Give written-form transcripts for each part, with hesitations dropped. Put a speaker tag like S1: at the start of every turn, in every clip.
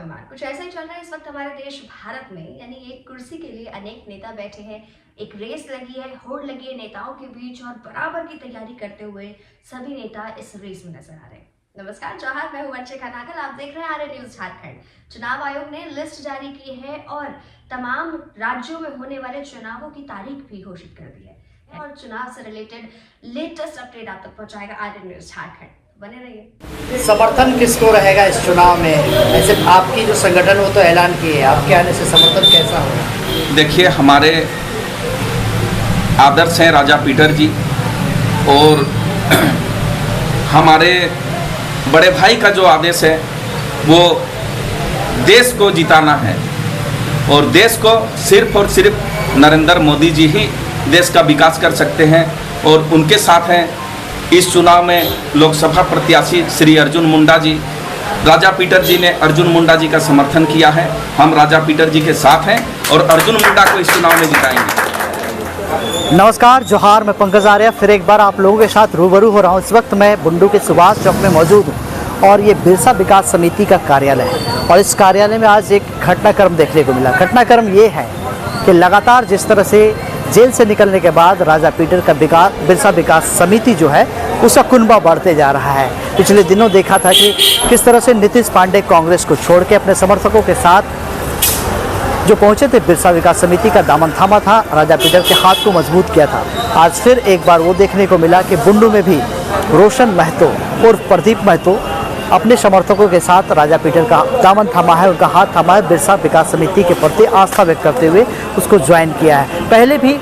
S1: स्वाभिमान। कुछ ऐसा ही चल रहा है इस वक्त हमारे देश भारत में, यानी एक कुर्सी के लिए अनेक नेता बैठे हैं, एक रेस लगी है, होड़ लगी है नेताओं के बीच और बराबर की तैयारी करते हुए सभी नेता इस रेस में नजर आ रहे हैं। नमस्कार, जौहर, मैं हूं वर्षा खनाकल, आप देख रहे हैं आर्य न्यूज झारखंड। चुनाव आयोग ने लिस्ट जारी की है और तमाम राज्यों में होने वाले चुनावों की तारीख भी घोषित कर दी है और चुनाव से रिलेटेड लेटेस्ट अपडेट आप तक पहुंचाएगा आर्य न्यूज झारखंड। बने रहिए।
S2: समर्थन किसको रहेगा इस चुनाव में? ऐसे आपकी जो संगठन वो तो ऐलान किए है, आपके आने से समर्थन कैसा होगा?
S3: देखिए, हमारे आदर्श हैं राजा पीटर जी और हमारे बड़े भाई का जो आदेश है वो देश को जिताना है और देश को सिर्फ और सिर्फ नरेंद्र मोदी जी ही देश का विकास कर सकते हैं और उनके साथ हैं इस चुनाव में लोकसभा प्रत्याशी श्री अर्जुन मुंडा जी। राजा पीटर जी ने अर्जुन मुंडा जी का समर्थन किया है, हम राजा पीटर जी के साथ हैं और अर्जुन मुंडा को इस चुनाव में जिताएंगे।
S2: नमस्कार, जोहार, मैं पंकज आर्य फिर एक बार आप लोगों के साथ रूबरू हो रहा हूँ। इस वक्त मैं बुंडू के सुभाष चौक में मौजूद हूँ और ये बिरसा विकास समिति का कार्यालय है और इस कार्यालय में आज एक घटनाक्रम देखने को मिला। घटनाक्रम ये है कि लगातार जिस तरह से जेल से निकलने के बाद राजा पीटर का बिरसा विकास समिति जो है उसका कुनबा बढ़ते जा रहा है। पिछले दिनों देखा था कि किस तरह से नीतीश पांडे कांग्रेस को छोड़ के अपने समर्थकों के साथ जो पहुंचे थे बिरसा विकास समिति का दामन थामा था, राजा पीटर के हाथ को मजबूत किया था। आज फिर एक बार वो देखने को मिला कि बुंडू में भी रोशन महतो और प्रदीप महतो अपने समर्थकों के साथ राजा पीटर का दामन थामा है, उनका हाथ थामा है, बिरसा विकास समिति के प्रति आस्था व्यक्त करते हुए उसको ज्वाइन किया है। पहले भी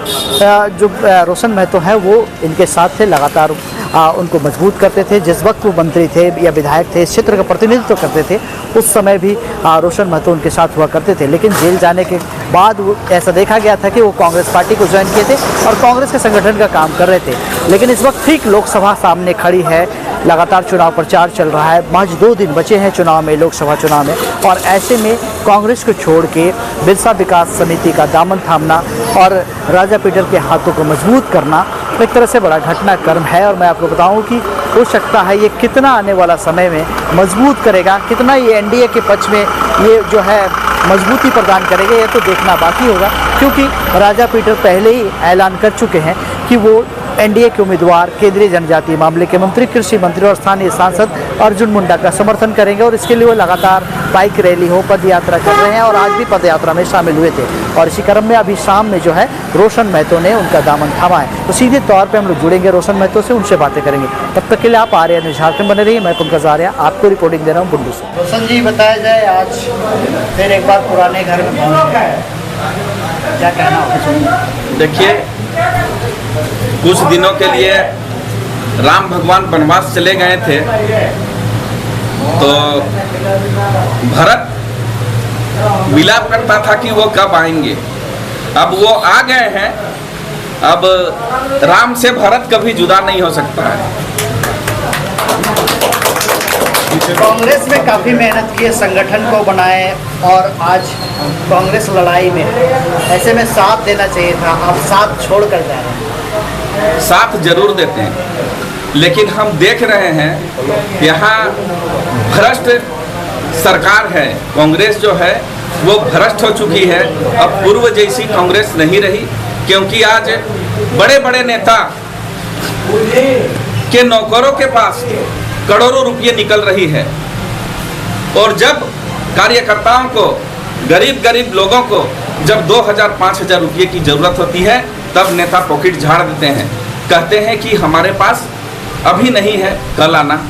S2: जो रोशन महतो हैं वो इनके साथ थे, लगातार उनको मजबूत करते थे। जिस वक्त वो मंत्री थे या विधायक थे, इस क्षेत्र का प्रतिनिधित्व करते थे, उस समय भी रोशन महतो उनके साथ हुआ करते थे। लेकिन जेल जाने के बाद वो ऐसा देखा गया था कि वो कांग्रेस पार्टी को ज्वाइन किए थे और कांग्रेस के संगठन का काम कर रहे थे। लेकिन इस वक्त ठीक लोकसभा सामने खड़ी है, लगातार चुनाव प्रचार चल रहा है, महज 2 दिन बचे हैं चुनाव में, लोकसभा चुनाव में, और ऐसे में कांग्रेस को छोड़ के बिरसा विकास समिति का दामन थामना और राजा पीटर के हाथों को मजबूत करना एक तरह से बड़ा घटनाक्रम है। और मैं आपको बताऊं कि हो सकता है ये कितना आने वाला समय में मजबूत करेगा, कितना ये एनडीए के पक्ष में ये जो है मजबूती प्रदान करेगा, ये तो देखना बाकी होगा। क्योंकि राजा पीटर पहले ही ऐलान कर चुके हैं कि वो एनडीए के उम्मीदवार, केंद्रीय जनजातीय मामले के मंत्री, कृषि मंत्री और स्थानीय सांसद अर्जुन मुंडा का समर्थन करेंगे और इसके लिए वो लगातार बाइक रैली हो, पद यात्रा कर रहे हैं और आज भी पद यात्रा में शामिल हुए थे। और इसी क्रम में अभी शाम में जो है रोशन महतो ने उनका दामन थामा है, तो सीधे तौर पर हम लोग जुड़ेंगे रोशन महतो से, उनसे बातें करेंगे। तब तक के लिए आप आर्य न्यूज झारखंड बने रहिए। मैं पंकज आर्य आपको रिपोर्टिंग दे रहा हूँ बुंडू से। रोशन जी, बताया जाए आज फिर एक बार पुराने घर में क्या कहना होगा?
S3: देखिए, कुछ दिनों के लिए राम भगवान वनवास चले गए थे तो भरत विलाप करता था कि वो कब आएंगे। अब वो आ गए हैं, अब राम से भरत कभी जुदा नहीं हो सकता है।
S2: कांग्रेस में काफ़ी मेहनत की है, संगठन को बनाए और आज कांग्रेस लड़ाई में, ऐसे में साथ देना चाहिए था, आप साथ छोड़ कर जा रहे हैं।
S3: साथ जरूर देते हैं, लेकिन हम देख रहे हैं यहाँ भ्रष्ट सरकार है, कांग्रेस जो है वो भ्रष्ट हो चुकी है। अब पूर्व जैसी कांग्रेस नहीं रही, क्योंकि आज बड़े बड़े नेता के नौकरों के पास करोड़ों रुपये निकल रही है और जब कार्यकर्ताओं को, गरीब गरीब लोगों को जब 2000-5000 रुपये की ज़रूरत होती है तब नेता पॉकेट झाड़ देते हैं, कहते हैं कि हमारे पास अभी नहीं है, कल आना,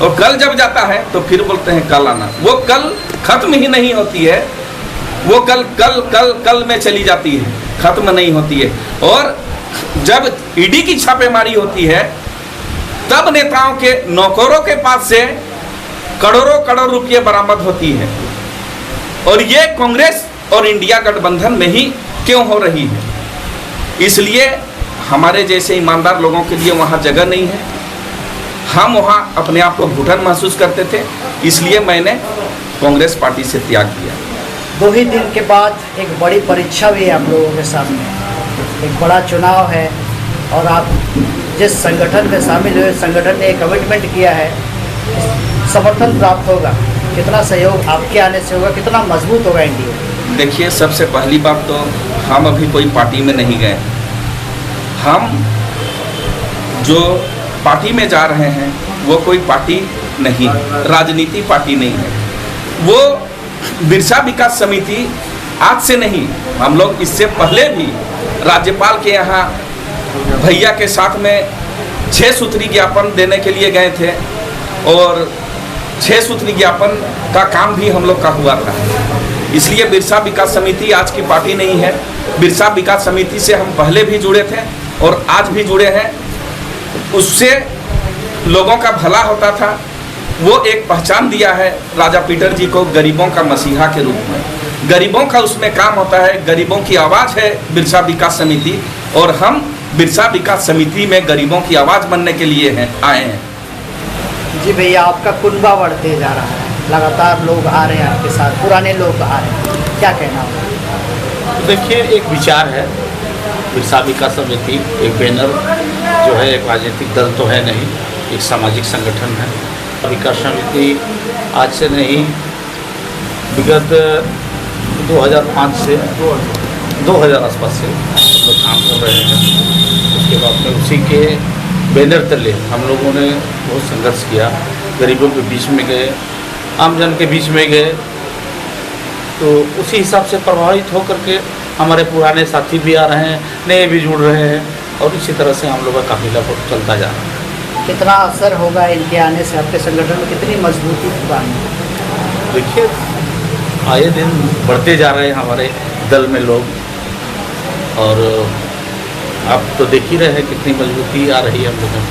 S3: और कल जब जाता है तो फिर बोलते हैं कल आना। वो कल खत्म ही नहीं होती है, वो कल कल कल कल में चली जाती है, खत्म नहीं होती है। और जब ईडी की छापेमारी होती है तब नेताओं के नौकरों के पास से करोड़ों करोड़ रुपये बरामद होती है। और ये कांग्रेस और इंडिया गठबंधन में ही क्यों हो रही है? इसलिए हमारे जैसे ईमानदार लोगों के लिए वहाँ जगह नहीं है। हम वहाँ अपने आप को घुटन महसूस करते थे, इसलिए मैंने कांग्रेस पार्टी से त्याग किया।
S2: 2 ही दिन के बाद एक बड़ी परीक्षा भी है आप लोगों के सामने, एक बड़ा चुनाव है और आप जिस संगठन में शामिल हुए, संगठन ने एक कमिटमेंट किया है, समर्थन प्राप्त होगा। कितना सहयोग आपके आने से होगा, कितना मजबूत होगा एनडीए?
S3: देखिए, सबसे पहली बात तो हम अभी कोई पार्टी में नहीं गए। हम जो पार्टी में जा रहे हैं वो कोई पार्टी नहीं है, राजनीति पार्टी नहीं है। वो बिरसा विकास समिति आज से नहीं, हम लोग इससे पहले भी राज्यपाल के यहाँ भैया के साथ में 6 सूत्री ज्ञापन देने के लिए गए थे और 6 सूत्री ज्ञापन का काम भी हम लोग का हुआ था। इसलिए बिरसा विकास समिति आज की पार्टी नहीं है। बिरसा विकास समिति से हम पहले भी जुड़े थे और आज भी जुड़े हैं। उससे लोगों का भला होता था। वो एक पहचान दिया है राजा पीटर जी को गरीबों का मसीहा के रूप में। गरीबों का उसमें काम होता है, गरीबों की आवाज़ है बिरसा विकास समिति, और हम बिरसा विकास समिति में गरीबों की आवाज़ बनने के लिए आए हैं।
S2: जी भैया, आपका कुनबा बढ़ते जा रहा है, लगातार लोग आ रहे हैं आपके साथ, पुराने लोग आ रहे हैं, क्या कहना होगा?
S4: देखिए, एक विचार है, बिरसा विकास समिति एक बैनर जो है, एक राजनीतिक दल तो है नहीं, एक सामाजिक संगठन है। विकास समिति आज से नहीं, विगत 2005 से 2000 आसपास से लोग काम कर रहे हैं। उसके बाद में उसी के बैनर तले हम लोगों ने बहुत संघर्ष किया, गरीबों के बीच में गए, आमजन के बीच में गए। तो उसी हिसाब से प्रभावित होकर के हमारे पुराने साथी भी आ रहे हैं, नए भी जुड़ रहे हैं, और इसी तरह से हम लोग का काफिला चलता जा रहा है।
S2: कितना असर होगा इनके आने से, आपके संगठन में कितनी मजबूती होगा?
S4: देखिए, आए दिन बढ़ते जा रहे हैं हमारे दल में लोग, और आप तो देख ही रहे हैं कितनी मजबूती आ रही है हम लोगों में।